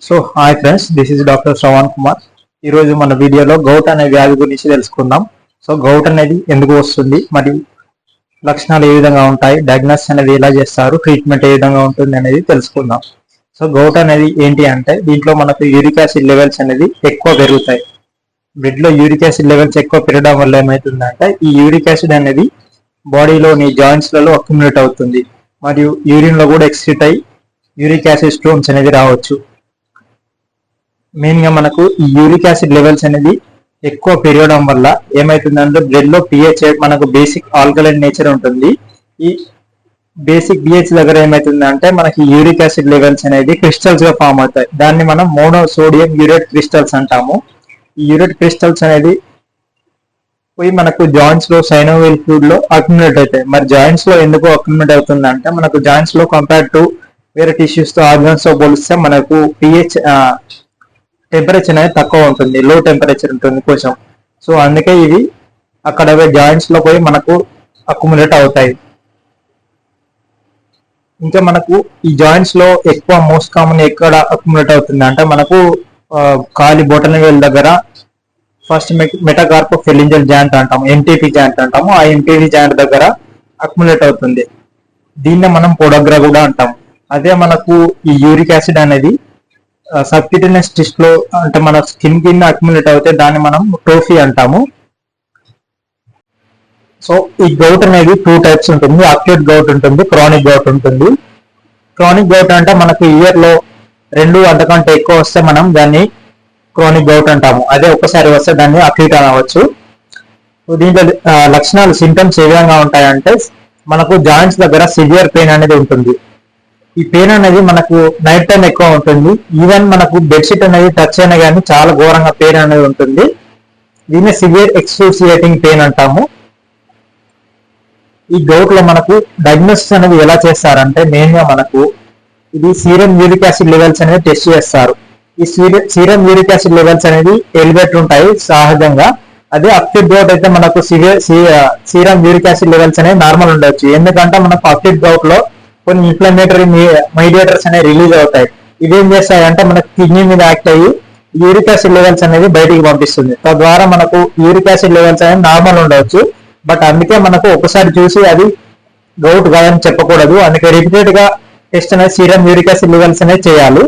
So hi friends, this is doctor Shravan Kumar. ఈరోజు మన వీడియోలో గౌట్ అనే వ్యాధి గురించి తెలుసుకుందాం. సో గౌట్ అనేది ఎందుకు వస్తుంది, మరియు లక్షణాలు ఏ విధంగా ఉంటాయి, డయాగ్నోస్ అనేది ఎలా చేస్తారు, ట్రీట్మెంట్ ఏ విధంగా ఉంటుంది అనేది తెలుసుకుందాం. సో గౌట్ అనేది ఏంటి అంటే, దీంట్లో మనకు యూరిక్ యాసిడ్ లెవెల్స్ అనేది ఎక్కువ పెరుగుతాయి. బ్లడ్ లో యూరిక్ యాసిడ్ లెవెల్స్ ఎక్కువ పెరగడం వల్ల ఏమవుతుందంటే, ఈ యూరిక్ యాసిడ్ అనేది బాడీలోని జాయింట్స్ లలో అక్యుములేట్ అవుతుంది, మరియు యూరిన్ లో కూడా ఎక్స్క్రీట్ అయ్యి యూరిక్ యాసిడ్ స్టోన్స్ అనేది రావచ్చు. మెయిన్ గా మనకు ఈ యూరిక్ యాసిడ్ లెవెల్స్ అనేది ఎక్కువ పెరగడం వల్ల ఏమైతుందంటే, బ్లడ్ లో పిహెచ్ మనకు బేసిక్ ఆల్కలైన్ నేచర్ ఉంటుంది. ఈ బేసిక్ పిహెచ్ దగ్గర ఏమైతుందంటే, మనకి యూరిక్ యాసిడ్ లెవెల్స్ అనేది క్రిస్టల్స్ గా ఫామ్ అవుతాయి. దాన్ని మనం మోనో సోడియం యూరేట్ క్రిస్టల్స్ అంటాము. ఈ యూరేట్ క్రిస్టల్స్ అనేది పోయి మనకు జాయింట్స్ లో సైనోవియల్ ఫ్లూయిడ్ లో అక్యుములేట్ అవుతాయి. మరి జాయింట్స్ లో ఎందుకు అక్యుములేట్ అవుతుందంటే, మనకు జాయింట్స్ లో కంపేర్ టు వేరే టిష్యూస్ తో ఆర్గన్స్ తో పోలిస్తే మనకు పిహెచ్ టెంపరేచర్ అనేది తక్కువ ఉంటుంది, లో టెంపరేచర్ ఉంటుంది కొంచెం. సో అందుకే ఇవి అక్కడ జాయింట్స్ లో పోయి మనకు అక్యుములేట్ అవుతాయి. ఇంకా మనకు ఈ జాయింట్స్ లో ఎక్కువ మోస్ట్ కామన్ ఎక్కడ అక్యుములేట్ అవుతుంది అంటే, మనకు కాలి బొటన వేలు దగ్గర ఫస్ట్ మెటాకార్పోఫెలింజల్ జాయింట్ అంటాము, ఎంటీపీ జాయింట్ అంటాము. ఆ ఎంటీపీ జాయింట్ దగ్గర అక్యుములేట్ అవుతుంది. దీన్నే మనం పొడగ్రా కూడా అంటాము. అదే మనకు ఈ యూరిక్ యాసిడ్ అనేది సబ్క్యూటేనియస్ టిష్యూ లో అంటే మన స్కిన్ కింద అక్యుములేట్ అవుతే దాన్ని మనం టోఫీ అంటాము. సో ఈ గౌట్ అనేది 2 టైప్స్ ఉంటుంది. అక్యూట్ గౌట్ ఉంటుంది, క్రానిక్ గౌట్ ఉంటుంది. క్రానిక్ గౌట్ అంటే మనకు ఇయర్ లో 2 అంతకంటే ఎక్కువ వస్తే మనం దాన్ని క్రానిక్ గౌట్ అంటాము. అదే ఒకసారి వస్తే దాన్ని అక్యూట్ అనవచ్చు. దీంట్లో లక్షణాలు, సింటమ్స్ ఏ విధంగా ఉంటాయంటే, మనకు జాయింట్స్ దగ్గర సివియర్ పెయిన్ అనేది ఉంటుంది. ఈ పెయిన్ అనేది మనకు నైట్ టైం ఎక్కువ ఉంటుంది. ఈవెన్ మనకు బెడ్షీట్ అనేది టచ్ అయినా కానీ చాలా ఘోరంగా పెయిన్ అనేది ఉంటుంది. దీన్ని సివియర్ ఎక్స్క్రూసియేటింగ్ పెయిన్ అంటాము. ఈ గౌట్ లో మనకు డయాగ్నోసిస్ అనేది ఎలా చేస్తారంటే, మెయిన్ గా మనకు ఇది సీరం యూరిక్ యాసిడ్ లెవెల్స్ అనేది టెస్ట్ చేస్తారు. ఈ సీరం యూరిక్ యాసిడ్ లెవెల్స్ అనేది ఎలివేట్ ఉంటాయి సహజంగా. అదే అక్యూట్ గౌట్ అయితే మనకు సీరం యూరిక్ యాసిడ్ లెవెల్స్ అనేది నార్మల్ ఉండొచ్చు. ఎందుకంటే మనకు అక్యూట్ గౌట్ లో కొన్ని ఇన్ఫ్లమేటరీ మీడియేటర్స్ అనేవి రిలీజ్ అవుతాయి. ఇవేం చేస్తాయంటే మనకు కిడ్నీ మీద యాక్ట్ అయ్యి యూరిక్ యాసిడ్ లెవెల్స్ అనేది బయటికి పంపిస్తుంది. తద్వారా మనకు యూరిక్ యాసిడ్ లెవెల్స్ అనేది నార్మల్ ఉండవచ్చు. బట్ అందుకే మనకు ఒకసారి చూసి అది గౌట్ కాదని చెప్పకూడదు. అందుకే రిపీటెడ్ గా టెస్ట్ అనేది సీరం యూరిక్ యాసిడ్ లెవెల్స్ అనేది చేయాలి.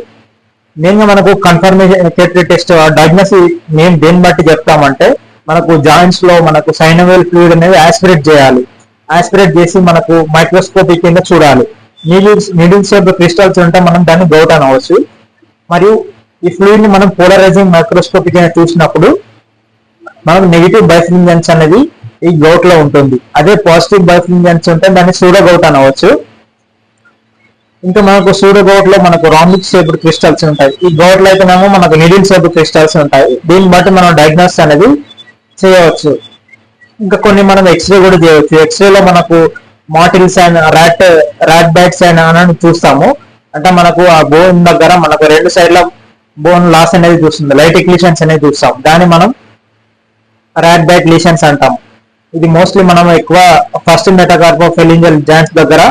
మెయిన్ గా మనకు కన్ఫర్మేటరీ టెస్ట్ డయాగ్నోసిస్ మేము దేన్ని బట్టి చెప్తామంటే, మనకు జాయింట్స్ లో మనకు సైనోవియల్ ఫ్లూయిడ్ అనేది ఆస్పిరేట్ చేయాలి. ఆస్పిరేట్ చేసి మనకు మైక్రోస్కోపీ కింద చూడాలి. నీడిల్స్ యొక్క క్రిస్టల్స్ ఉంటే మనం దాన్ని గౌట్ అనవచ్చు. మరియు ఈ ఫ్లూయిడ్ ని మనం పోలరైజింగ్ మైక్రోస్కోపీ కింద చూసినప్పుడు మనకు నెగిటివ్ బైఫింజన్స్ అనేది ఈ గౌట్ లో ఉంటుంది. అదే పాజిటివ్ బైఫింజన్స్ ఉంటే దాన్ని సూడో గౌట్ అనవచ్చు. ఇంకా మనకు సూడో గౌట్ లో మనకు రాంబిక్ షేప్డ్ క్రిస్టల్స్ ఉంటాయి. ఈ గౌట్ లో అయితేనేమో మనకు నిడిల్ షేప్డ్ క్రిస్టల్స్ ఉంటాయి. దీన్ని బట్టి మనం డయాగ్నోస్ అనేది చేయవచ్చు. ఇంకా కొన్ని మనం ఎక్స్రే కూడా చేయవచ్చు. ఎక్స్రేలో మనకు మాటిల్స్ అండ్ ర్యాట్ బ్యాట్స్ అని చూస్తాము. అంటే మనకు ఆ బోన్ దగ్గర మనకు 2 సైడ్ల బోన్ లాస్ అనేది చూస్తుంది, లైటిక్ లీషన్స్ అనేది చూస్తాం. దాన్ని మనం ర్యాట్ బ్యాట్ లీషన్స్ అంటాం. ఇది మోస్ట్లీ మనం ఎక్కువ ఫస్ట్ మెటాకార్పోఫెలింజల్ జాయింట్స్ దగ్గర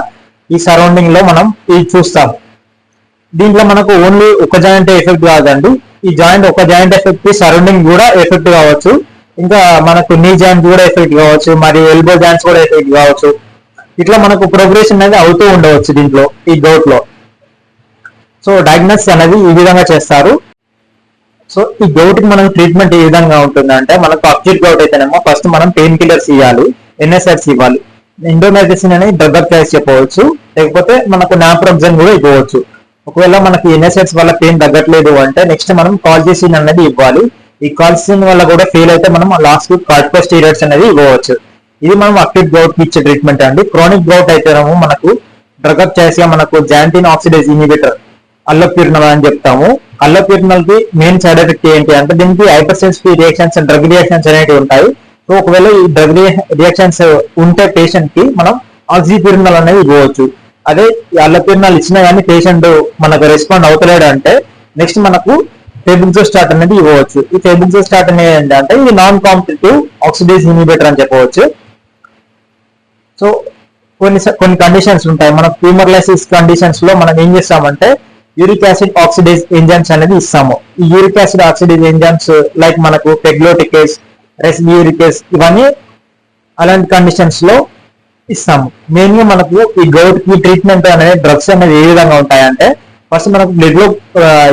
ఈ సరౌండింగ్ లో మనం ఇది చూస్తాం. దీంట్లో మనకు ఓన్లీ ఒక జాయింట్ ఎఫెక్ట్ కాదండి, ఈ జాయింట్ ఒక జాయింట్ ఎఫెక్ట్ సరౌండింగ్ కూడా ఎఫెక్ట్ కావచ్చు. ఇంకా మనకు నీ జాయింట్ కూడా ఎఫెక్ట్ కావచ్చు, మరియు ఎల్బో జాయింట్స్ కూడా ఎఫెక్ట్ కావచ్చు. ఇట్లా మనకు ప్రోగ్రెషన్ అనేది అవుతూ ఉండవచ్చు దీంట్లో, ఈ గౌట్ లో. సో డయాగ్నోసిస్ అనేది ఈ విధంగా చేస్తారు. సో ఈ గౌట్ కి మనం ట్రీట్మెంట్ ఏ విధంగా ఉంటుందంటే, మనకు అక్యూట్ గౌట్ అయితేనేమో ఫస్ట్ మనం పెయిన్ కిల్లర్స్ ఇవ్వాలి, ఎన్ఎస్ఐడ్స్ ఇవ్వాలి. ఇండోమెట్రిసిన్ అనేది డ్రగ్ ఆఫ్ చాయిస్ చెప్పవచ్చు, లేకపోతే మనకు నాప్రోక్సెన్ కూడా ఇవ్వచ్చు. ఒకవేళ మనకి ఎన్ఎస్ఐడ్స్ వల్ల పెయిన్ తగ్గట్లేదు అంటే నెక్స్ట్ మనం కాల్జిసిన్ అనేది ఇవ్వాలి. ఈ కాల్జిసిన్ వల్ల కూడా ఫెయిల్ అయితే మనం లాస్ట్ కార్టికోస్టెరాయిడ్స్ అనేది ఇవ్వచ్చు. ఇది మనం అక్యూట్ గౌట్ కి ఇచ్చే ట్రీట్మెంట్ అండి. క్రానిక్ గౌట్ అయితేనేమో మనకు డ్రగ్ ఆఫ్ చాయిస్ గా మనకు జాంటిన్ ఆక్సిడేజ్ ఇన్హిబిటర్ అల్లోప్యూరినల్ అని చెప్తాము. అల్లోప్యూరినల్ కి మెయిన్ సైడ్ ఎఫెక్ట్ ఏంటి అంటే, దీనికి hyper sensitive reactions and drug reactions అనేవి ఉంటాయి. సో ఒకవేళ ఈ డ్రగ్ రియాక్షన్స్ ఉంటే పేషెంట్ కి మనం ఆక్సిప్యూరినల్ అనేది ఇవ్వచ్చు. అదే ఈ అల్లోప్యూరినల్ ఇచ్చినా కానీ పేషెంట్ మనకు రెస్పాండ్ అవుతలేడు అంటే నెక్స్ట్ మనకు ఫెబుక్సోస్టాట్ అనేది ఇవ్వచ్చు. ఈ ఫెబుక్సోస్టాట్ అనేది ఏంటంటే ఇది నాన్ కాంపిటేటివ్ ఆక్సిడేజ్ ఇన్హిబిటర్ అని చెప్పవచ్చు. సో కొన్ని కండిషన్స్ ఉంటాయి. మన ట్యూమర్ లైసిస్ కండిషన్స్ లో మనం ఏం చేస్తామంటే, యూరిక్ యాసిడ్ ఆక్సిడేజ్ ఎంజైమ్స్ అనేది ఇస్తాము. ఈ uric acid oxidase enzymes like మనకు పెగ్లోటికేస్, రెస్బ్యూరికేస్ ఇవన్నీ అలాంటి కండిషన్స్ లో ఇస్తాము. మెయిన్ గా మనకు ఈ గౌట్ కి ట్రీట్మెంట్ అనేది డ్రగ్స్ అనేది ఏ విధంగా ఉంటాయంటే, ఫస్ట్ మనకు బ్లడ్ లో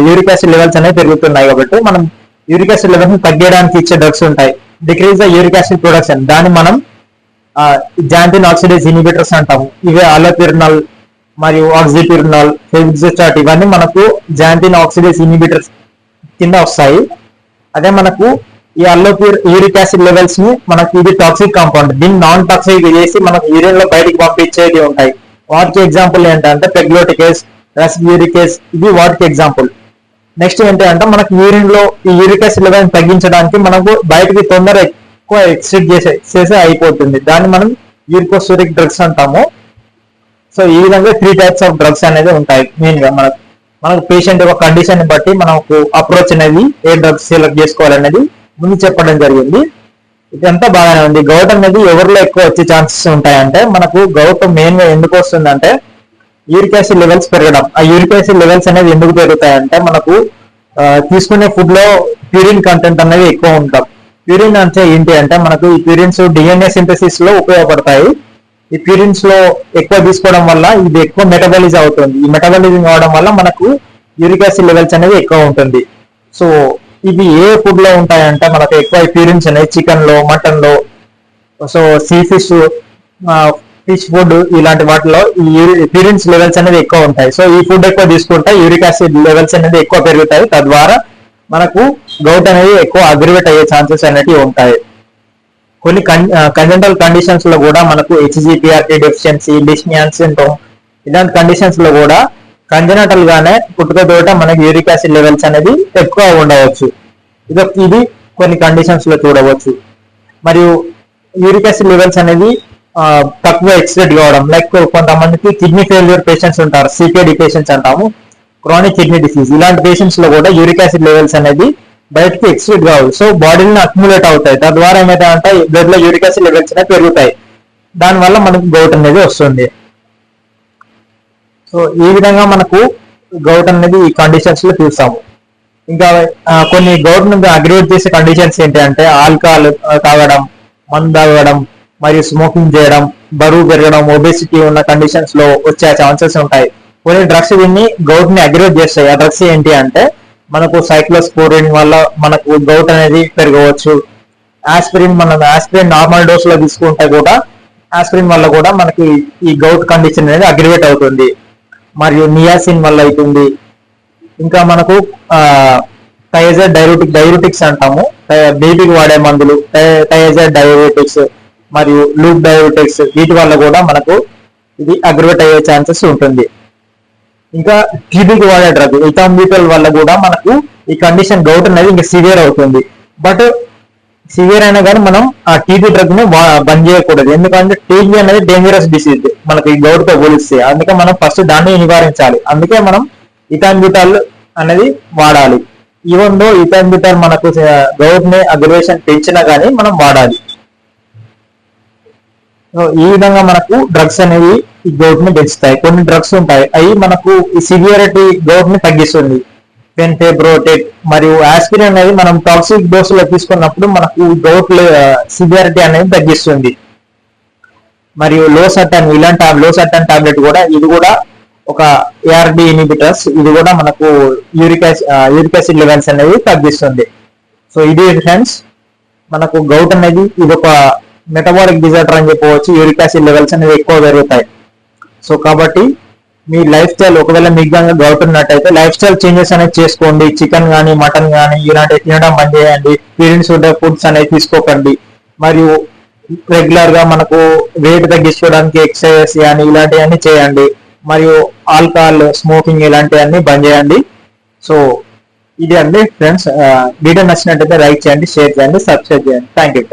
యూరిక్ యాసిడ్ లెవెల్స్ అనేవి పెరుగుతున్నాయి కాబట్టి మనం యూరిక్ యాసిడ్ లెవెల్స్ ని తగ్గడానికి ఇచ్చే డ్రగ్స్ ఉంటాయి. Decrease the uric acid production, దాన్ని మనం జాంటిన్ ఆక్సిడేజ్ ఇన్హిబిటర్స్ అంటాము. ఇవే అలోపిరినాల్ మరియు ఆక్సిపిరినాల్, ఫెవిజస్టాట్ ఇవన్నీ మనకు జాంటిన్ ఆక్సిడేజ్ ఇన్హిబిటర్స్ కింద వస్తాయి. అదే మనకు ఈ యూరిక్ యాసిడ్ లెవెల్స్ ని మనకి ఇది టాక్సిక్ కాంపౌండ్, దీన్ని నాన్ టాక్సిక్ చేసి మనకు యూరిన్ లో బయటికి పంపించేది ఉంటాయి. వాటికి ఎగ్జాంపుల్ ఏంటంటే పెగ్లోటికేస్, రెస్బ్యూరికేస్, ఇది వాటికి ఎగ్జాంపుల్. నెక్స్ట్ ఏంటంటే మనకు యూరిన్ లో ఈ యూరిక్ యాసిడ్ లెవెల్ తగ్గించడానికి మనకు బయటికి తొందర ఎక్కువ ఎక్స్ట్రిక్ట్ చేసే అయిపోతుంది, దాన్ని మనం యూరికోసూరిక్ డ్రగ్స్ అంటాము. సో ఈ విధంగా 3 టైప్స్ ఆఫ్ డ్రగ్స్ అనేది ఉంటాయి. మెయిన్ గా మనకు పేషెంట్ యొక్క కండిషన్ బట్టి మనకు అప్రోచ్ అనేది ఏ డ్రగ్స్ సెలెక్ట్ చేసుకోవాలనేది ముందు చెప్పడం జరిగింది. ఇదంతా బాగానే ఉంది. గౌట్ అనేది ఎవరిలో ఎక్కువ వచ్చే ఛాన్సెస్ ఉంటాయంటే, మనకు గౌట్ మెయిన్ గా ఎందుకు వస్తుందంటే యూరిక్ యాసిడ్ లెవెల్స్ పెరగడం. ఆ యూరిక్ యాసిడ్ లెవెల్స్ అనేది ఎందుకు పెరుగుతాయంటే మనకు తీసుకునే ఫుడ్ లో ప్యూరిన్ కంటెంట్ అనేది ఎక్కువ ఉంటాం. ప్యూరిన్ అంటే ఏంటి అంటే మనకు ఈ ప్యూరిన్స్ డిఎన్ఏ సింథసిస్ లో ఉపయోగపడతాయి. ఈ ప్యూరిన్స్ లో ఎక్కువ తీసుకోవడం వల్ల ఇది ఎక్కువ మెటబాలిజ్ అవుతుంది. ఈ మెటబాలిజం అవడం వల్ల మనకు యూరిక్ యాసిడ్ లెవెల్స్ అనేది ఎక్కువ ఉంటుంది. సో ఇవి ఏ ఫుడ్ లో ఉంటాయంటే మనకు ఎక్కువ ప్యూరిన్స్ అనేది చికెన్ లో, మటన్ లో, so sea fish, fish food ఇలాంటి వాటిలో ఈ ప్యూరిన్స్ లెవెల్స్ అనేది ఎక్కువ ఉంటాయి. సో ఈ ఫుడ్ ఎక్కువ తీసుకుంటే యూరిక్ యాసిడ్ లెవెల్స్ అనేది ఎక్కువ పెరుగుతాయి. తద్వారా మనకు గౌట్ అనేది ఎక్కువ అగ్రివేట్ అయ్యే ఛాన్సెస్ అనేవి ఉంటాయి. కొన్ని కంజెంటల్ కండిషన్స్ లో కూడా మనకు హెచ్జిపిఆర్టీ డెఫిషియన్సీ, డిస్నియాన్ సిండ్రోమ్ ఇలాంటి కండిషన్స్ లో కూడా కంజెనటల్ గానే పుట్టుకతోట మనకి యూరిక్ యాసిడ్ లెవెల్స్ అనేది ఎక్కువ ఉండవచ్చు. ఇది కొన్ని కండిషన్స్ లో చూడవచ్చు. మరియు యూరిక్ యాసిడ్ లెవెల్స్ అనేది తక్కువ ఎక్స్టెండ్ కావడం, లైక్ కొంతమందికి కిడ్నీ ఫెయిల్యూర్ పేషెంట్స్ ఉంటారు, సికేడి పేషెంట్స్ అంటాము, క్రానిక్ కిడ్నీ డిసీజ్. ఇలాంటి పేషెంట్స్ లో కూడా యూరిక్ యాసిడ్ లెవెల్స్ అనేది బయటకి ఎక్స్ట్రీట్ కావు. సో బాడీని అక్యుములేట్ అవుతాయి. తద్వారా ఏమైతే బ్లడ్ లో యూరిక్ యాసిడ్ లెవెల్స్ అనేవి పెరుగుతాయి. దానివల్ల మనకు గౌట్ అనేది వస్తుంది. సో ఈ విధంగా మనకు గౌట్ అనేది ఈ కండిషన్స్ లో చూస్తాము. ఇంకా కొన్ని గౌట్ నుంచి అగ్రివేట్ చేసే కండిషన్స్ ఏంటి అంటే ఆల్కహాల్ తాగడం, మందు తాగడం, మరియు స్మోకింగ్ చేయడం, బరువు పెరగడం, ఒబేసిటీ ఉన్న కండిషన్స్ లో వచ్చే ఛాన్సెస్ ఉంటాయి. కొన్ని డ్రగ్స్ దీన్ని గౌట్ ని అగ్రివేట్ చేస్తాయి. ఆ డ్రగ్స్ ఏంటి అంటే మనకు సైక్లోస్పోరిన్ వల్ల మనకు గౌట్ అనేది పెరగవచ్చు. ఆస్పిరిన్, మనం ఆస్పిరిన్ నార్మల్ డోస్ లో తీసుకుంటే కూడా ఆస్పిరిన్ వల్ల కూడా మనకి ఈ గౌట్ కండిషన్ అనేది అగ్రివేట్ అవుతుంది. మరియు నియాసిన్ వల్ల అవుతుంది. ఇంకా మనకు థైజైడ్ డైయూరిటిక్స్ అంటాము, బేబీకి వాడే మందులు, థైజైడ్ డైయూరిటిక్స్ మరియు లూప్ డైయూరిటిక్స్, వీటి వల్ల కూడా మనకు ఇది అగ్రివేట్ అయ్యే ఛాన్సెస్ ఉంటుంది. ఇంకా టీబీకి వాడే డ్రగ్ ఇథాంబూటల్ వల్ల కూడా మనకు ఈ కండిషన్ గౌట్ అనేది ఇంకా సివియర్ అవుతుంది. బట్ సివియర్ అయినా కానీ మనం ఆ టీబీ డ్రగ్ ని బంద్ చేయకూడదు. ఎందుకంటే టీబీ అనేది డేంజరస్ డిసీజ్ మనకి గౌట్ తో పోలిస్తే. అందుకే మనం ఫస్ట్ దాన్ని నివారించాలి. అందుకే మనం ఇథాంబూటల్ అనేది వాడాలి. ఈవెన్ దో ఇథాంబూటల్ మనకు గౌట్ ని అగ్రివేషన్ పెంచినా కానీ మనం వాడాలి. ఈ విధంగా మనకు డ్రగ్స్ అనేవి ఈ గౌట్ ని పెంచుతాయి. కొన్ని డ్రగ్స్ ఉంటాయి, అవి మనకు ఈ సివియరిటీ గౌట్ ని తగ్గిస్తుంది. ఫెన్ఫెబ్రోటేట్ మరియు ఆస్పిరిన్ అనేది మనం టాక్సిక్ డోస్ లో తీసుకున్నప్పుడు మనకు గౌట్ సివియరిటీ అనేది తగ్గిస్తుంది. మరియు లోసర్టన్, ఇలాంటి లోసర్టన్ టాబ్లెట్ కూడా, ఇది కూడా ఒక ఏఆర్డి ఇన్హిబిటర్స్, ఇది కూడా మనకు యూరిక్ యాసిడ్ లెవెల్స్ అనేది తగ్గిస్తుంది. సో ఇది ఫ్రెండ్స్ మనకు గౌట్ అనేది ఇది ఒక మెటబాలిక్ డిజార్డర్ అని చెప్పవచ్చు. యూరిక్ యాసిడ్ లెవెల్స్ అనేవి ఎక్కువ పెరుగుతాయి. సో కాబట్టి మీ లైఫ్ స్టైల్, ఒకవేళ మీకు కనుక గౌట్ ఉన్నట్టయితే లైఫ్ స్టైల్ చేంజెస్ అనేది చేసుకోండి. చికెన్ కానీ, మటన్ కానీ ఇలాంటివి తినడం బంద్ చేయండి. ప్యూరిన్స్ ఉండే ఫుడ్స్ అనేవి తీసుకోకండి. మరియు రెగ్యులర్ గా మనకు వెయిట్ తగ్గించుకోవడానికి ఎక్సర్సైజెస్ కానీ ఇలాంటివన్నీ చేయండి. మరియు ఆల్కహాల్, స్మోకింగ్ ఇలాంటివన్నీ బంద్ చేయండి. సో ఇది అండి ఫ్రెండ్స్. వీడియో నచ్చినట్టయితే లైక్ చేయండి, షేర్ చేయండి, సబ్స్క్రైబ్ చేయండి. Thank you.